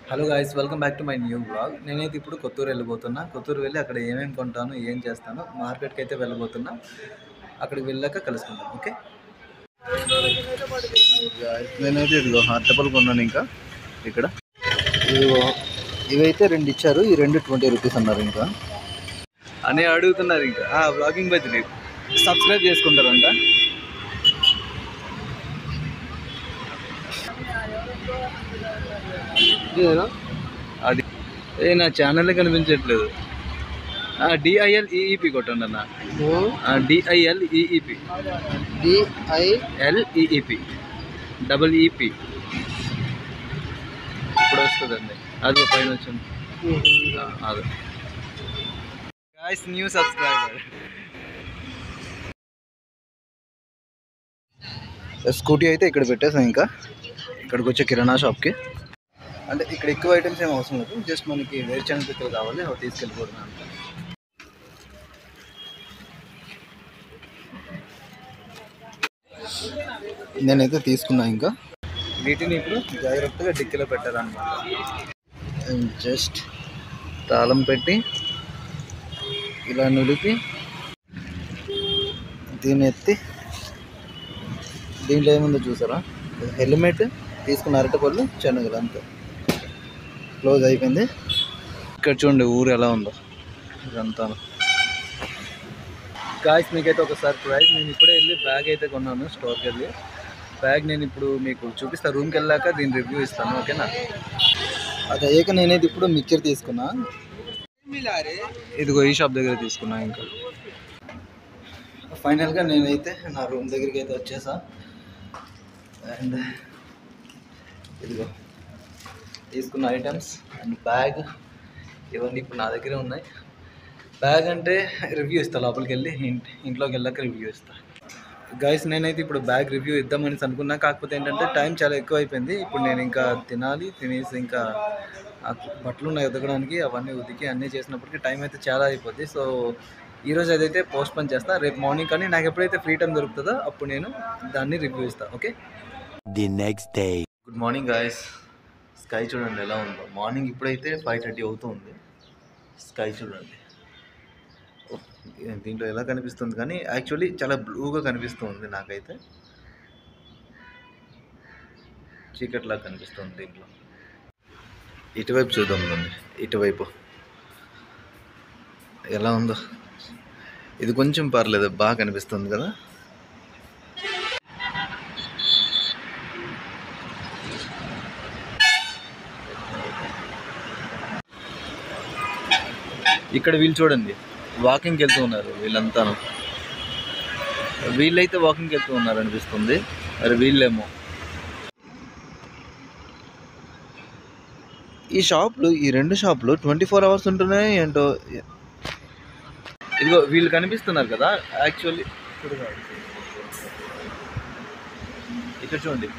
Hello guys, welcome back to my new blog. నేనైతే ఇప్పుడు కొత్తూరు వెళ్ళిపోతున్నా. కొత్తూరు వెళ్ళి అక్కడ ఏమేమి కొంటాను, ఏం చేస్తాను, మార్కెట్కి అయితే వెళ్ళబోతున్నా. అక్కడికి వెళ్ళాక కలుసుకుంటాను. ఓకే నేనైతే ఇదిగో అరటిపళ్ళు కొన్నాను. ఇంకా ఇక్కడ ఇదిగో ఇవైతే 2 ఇచ్చారు. ఈ 2 20 రూపీస్ అన్నారు. ఇంకా అని అడుగుతున్నారు. ఇంకా బ్లాగింగ్ బట్టి సబ్స్క్రైబ్ చేసుకుంటారంట. అది నా ఛానల్ కనిపించట్లేదు. DILEEP కొట్టండి అన్న. DILEEP DILEEP ఇప్పుడు వస్తుందండి. అది పైన వచ్చింది. అది గాయ్స్, న్యూ సబ్స్క్రైబర్. స్కూటీ అయితే ఇక్కడ పెట్టేసాం. ఇంకా ఇక్కడికి వచ్చే కిరాణా షాప్కి, అంటే ఇక్కడ ఎక్కువ ఐటమ్స్ ఏం అవసరం లేదు. జస్ట్ మనకి వేరుశనగ పిక్కలు కావాలి, అవి తీసుకెళ్ళిపోతున్నాం అంట. నేనైతే తీసుకున్నా. ఇంకా వీటిని ఇప్పుడు జాగ్రత్తగా డిక్కీలో పెట్టాలన్నమాట. జస్ట్ తాళం పెట్టి ఇలా నులిపి దీన్ని ఎత్తి, దీంట్లో ఏముందో చూసారా? హెల్మెట్ తీసుకున్న, అరటిపళ్ళు, శనగలు, అంతే. క్లోజ్ అయిపోయింది. ఇక్కడ చూడండి ఊరు ఎలా ఉందో ఇదంతా. గాయ్స్, మీకైతే ఒక సర్ప్రైజ్. నేను ఇప్పుడే వెళ్ళి బ్యాగ్ అయితే కొన్నాను స్టోర్కి వెళ్ళి. బ్యాగ్ నేను ఇప్పుడు మీకు చూపిస్తాను. రూమ్కి వెళ్ళాక దీని రివ్యూ ఇస్తాను, ఓకేనా? అదే ఏక నేనైతే ఇప్పుడు మిక్చర్ తీసుకున్నా. ఇదిగో ఈ షాప్ దగ్గర తీసుకున్నా. ఇంకా ఫైనల్గా నేనైతే నా రూమ్ దగ్గరికి అయితే వచ్చేసా. అండ్ ఇదిగో తీసుకున్న ఐటమ్స్ అండ్ బ్యాగ్, ఇవన్నీ ఇప్పుడు నా దగ్గరే ఉన్నాయి. బ్యాగ్ అంటే రివ్యూ ఇస్తా లోపలికి వెళ్ళి, ఇంట్లోకి వెళ్ళాక రివ్యూ ఇస్తా. గైస్, నేనైతే ఇప్పుడు బ్యాగ్ రివ్యూ ఇద్దామని అనుకున్నా. కాకపోతే ఏంటంటే టైం చాలా ఎక్కువ అయిపోయింది. ఇప్పుడు నేను ఇంకా తినాలి. తినేసి ఇంకా బట్టలు ఉన్నాయి ఉతకడానికి, అవన్నీ ఉతికి అన్నీ చేసినప్పటికీ టైం అయితే చాలా అయిపోద్ది. సో ఈరోజు అదైతే పోస్ట్ పోన్ చేస్తా. రేపు మార్నింగ్ కానీ నాకు ఎప్పుడైతే ఫ్రీ టైం దొరుకుతుందో అప్పుడు నేను దాన్ని రివ్యూ ఇస్తాను, okay? The next day. Good morning guys. Sky చూడండి ఎలా ఉందో. మార్నింగ్ ఇప్పుడైతే 5:30 అవుతుంది. స్కై చూడండి. దీంట్లో ఎలా కనిపిస్తుంది కానీ యాక్చువల్లీ చాలా బ్లూగా కనిపిస్తుంది. నాకైతే చీకట్లాగా కనిపిస్తుంది దీంట్లో. ఇటువైపు చూద్దాం రండి. ఇటువైపు ఎలా ఉందో. ఇది కొంచెం పర్లేదు, బాగా కనిపిస్తుంది కదా. ఇక్కడ వీళ్ళు చూడండి వాకింగ్కి వెళ్తూ ఉన్నారు. వీళ్ళంతా వీళ్ళైతే వాకింగ్కి వెళ్తూ ఉన్నారు అనిపిస్తుంది. మరి వీళ్ళేమో ఈ షాపులు, ఈ 2 షాపులు 24 అవర్స్ ఉంటున్నాయి ఏంటో. ఇదిగో వీళ్ళు కనిపిస్తున్నారు కదా. యాక్చువల్లీ ఇక్కడ చూడండి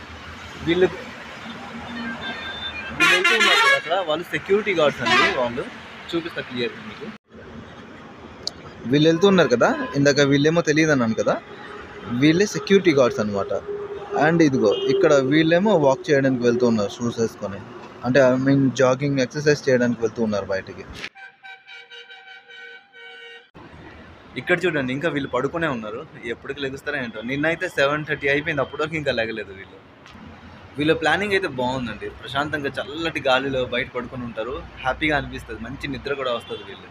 వీళ్ళు వెళ్తూ ఉన్నారు కదా అక్కడ. వాళ్ళు సెక్యూరిటీ గార్డ్స్ అండి. వాళ్ళు చూపిస్తా క్లియర్గా మీకు. వీళ్ళు వెళ్తూ ఉన్నారు కదా ఇందాక, వీళ్ళేమో తెలియదు అన్నాను కదా. వీళ్ళే సెక్యూరిటీ గార్డ్స్ అనమాట. అండ్ ఇదిగో ఇక్కడ వీళ్ళేమో వాక్ చేయడానికి వెళ్తూ ఉన్నారు షూస్ వేసుకొని. అంటే ఐ మీన్ జాగింగ్, ఎక్సర్సైజ్ చేయడానికి వెళ్తూ ఉన్నారు బయటికి. ఇక్కడ చూడండి ఇంకా వీళ్ళు పడుకునే ఉన్నారు. ఎప్పటికి లెగుస్తారో ఏంటో. నిన్నైతే 7:30 అయిపోయింది, అప్పటివరకు ఇంకా లెగలేదు వీళ్ళు. వీళ్ళ ప్లానింగ్ అయితే బాగుందండి. ప్రశాంతంగా చల్లటి గాలిలో బయట పడుకొని ఉంటారు. హ్యాపీగా అనిపిస్తుంది, మంచి నిద్ర కూడా వస్తుంది వీళ్ళు.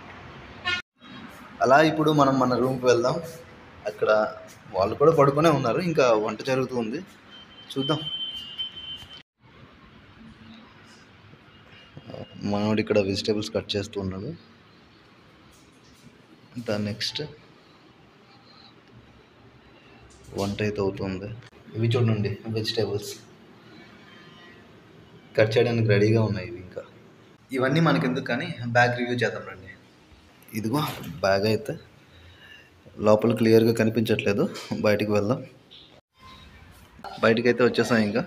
అలా ఇప్పుడు మనం మన రూమ్కి వెళ్దాం. అక్కడ వాళ్ళు కూడా పడుకునే ఉన్నారు. ఇంకా వంట జరుగుతూ ఉంది, చూద్దాం. మనోడు ఇక్కడ వెజిటేబుల్స్ కట్ చేస్తూ ఉన్నాడు. దాని నెక్స్ట్ వంట అయితే అవుతుంది. ఇవి చూడండి వెజిటేబుల్స్ కట్ చేయడానికి రెడీగా ఉన్నాయి. ఇవి ఇంకా ఇవన్నీ మనకెందుకు కానీ బ్యాగ్ రివ్యూ చేద్దాం రండి. ఇదిగో బ్యాగ్ అయితే లోపల క్లియర్గా కనిపించట్లేదు. బయటికి వెళ్దాం. బయటికి అయితే వచ్చేసాం. ఇంకా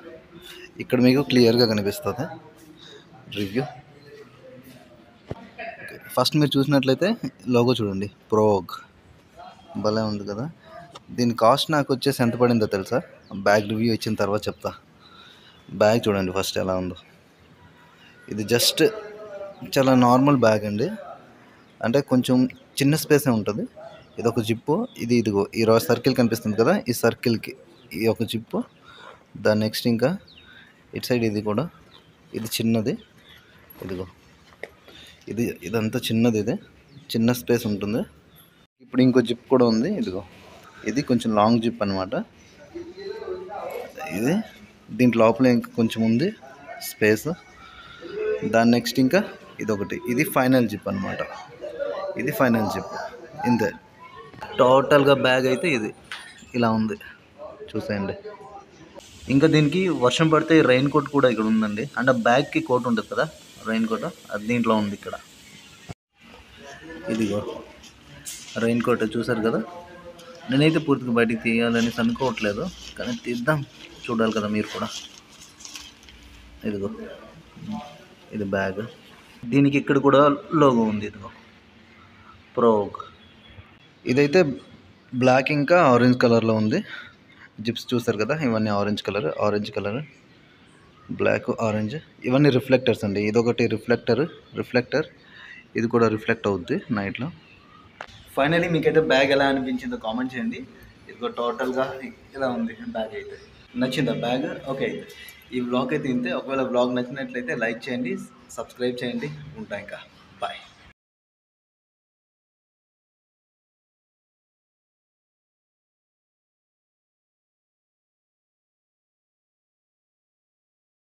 ఇక్కడ మీకు క్లియర్గా కనిపిస్తుంది రివ్యూ. ఫస్ట్ మీరు చూసినట్లయితే లోగో చూడండి, ప్రోగ్ భలే ఉంది కదా. దీని కాస్ట్ నాకు వచ్చేసి ఎంత పడిందో తెలుసా? బ్యాగ్ రివ్యూ ఇచ్చిన తర్వాత చెప్తా. బ్యాగ్ చూడండి ఫస్ట్ ఎలా ఉందో. ఇది జస్ట్ చాలా నార్మల్ బ్యాగ్ అండి, అంటే కొంచెం చిన్న స్పేసే ఉంటుంది. ఇది ఒక జిప్పు, ఇదిగో ఈ సర్కిల్ కనిపిస్తుంది కదా, ఈ సర్కిల్కి ఈ ఒక జిప్పు. దాని నెక్స్ట్ ఇంకా ఇటు సైడ్ ఇది కూడా, ఇది చిన్నది, ఇదిగో ఇదంతా చిన్నది, ఇది చిన్న స్పేస్ ఉంటుంది. ఇప్పుడు ఇంకో జిప్ కూడా ఉంది, ఇదిగో ఇది కొంచెం లాంగ్ జిప్ అనమాట. ఇది దీంట్లో లోపల ఇంకా కొంచెం ఉంది స్పేస్. దాని నెక్స్ట్ ఇంకా ఇదొకటి, ఇది ఫైనల్ జిప్ అనమాట. ఇది ఫైనల్ జిప్ ఇంతే. టోటల్గా బ్యాగ్ అయితే ఇది ఇలా ఉంది, చూసేయండి. ఇంకా దీనికి వర్షం పడితే రెయిన్ కోట్ కూడా ఇక్కడ ఉందండి, అంటే బ్యాగ్కి కోట్ ఉంటుంది కదా, రెయిన్ కోట్, అది దీంట్లో ఉంది ఇక్కడ. ఇదిగో రెయిన్ కోట్ చూసారు కదా. నేనైతే పూర్తిగా బయటికి తీయాలని అనుకోవట్లేదు, కానీ తీద్దాం, చూడాలి కదా మీరు కూడా. ఇదిగో ఇది బ్యాగ్, దీనికి ఇక్కడ కూడా లోగో ఉంది, ఇదిగో ప్రోగ్. ఇదైతే బ్లాక్ ఇంకా ఆరెంజ్ కలర్లో ఉంది. జిప్స్ చూసారు కదా, ఇవన్నీ ఆరెంజ్ కలర్, బ్లాక్, ఆరెంజ్, ఇవన్నీ రిఫ్లెక్టర్స్ అండి. ఇదొకటి రిఫ్లెక్టర్, ఇది కూడా రిఫ్లెక్ట్ అవుద్ది నైట్లో. ఫైనలీ మీకైతే బ్యాగ్ ఎలా అనిపించిందో కామెంట్ చేయండి. ఇదిగో టోటల్గా ఇలా ఉంది బ్యాగ్ అయితే. నచ్చిందా బ్యాగ్? ఓకే, అయితే ఈ వ్లాగ్ అయితే ఇంతే. ఒకవేళ వ్లాగ్ నచ్చినట్లయితే లైక్ చేయండి, సబ్స్క్రైబ్ చేయండి. ఉంటా ఇంకా, బాయ్.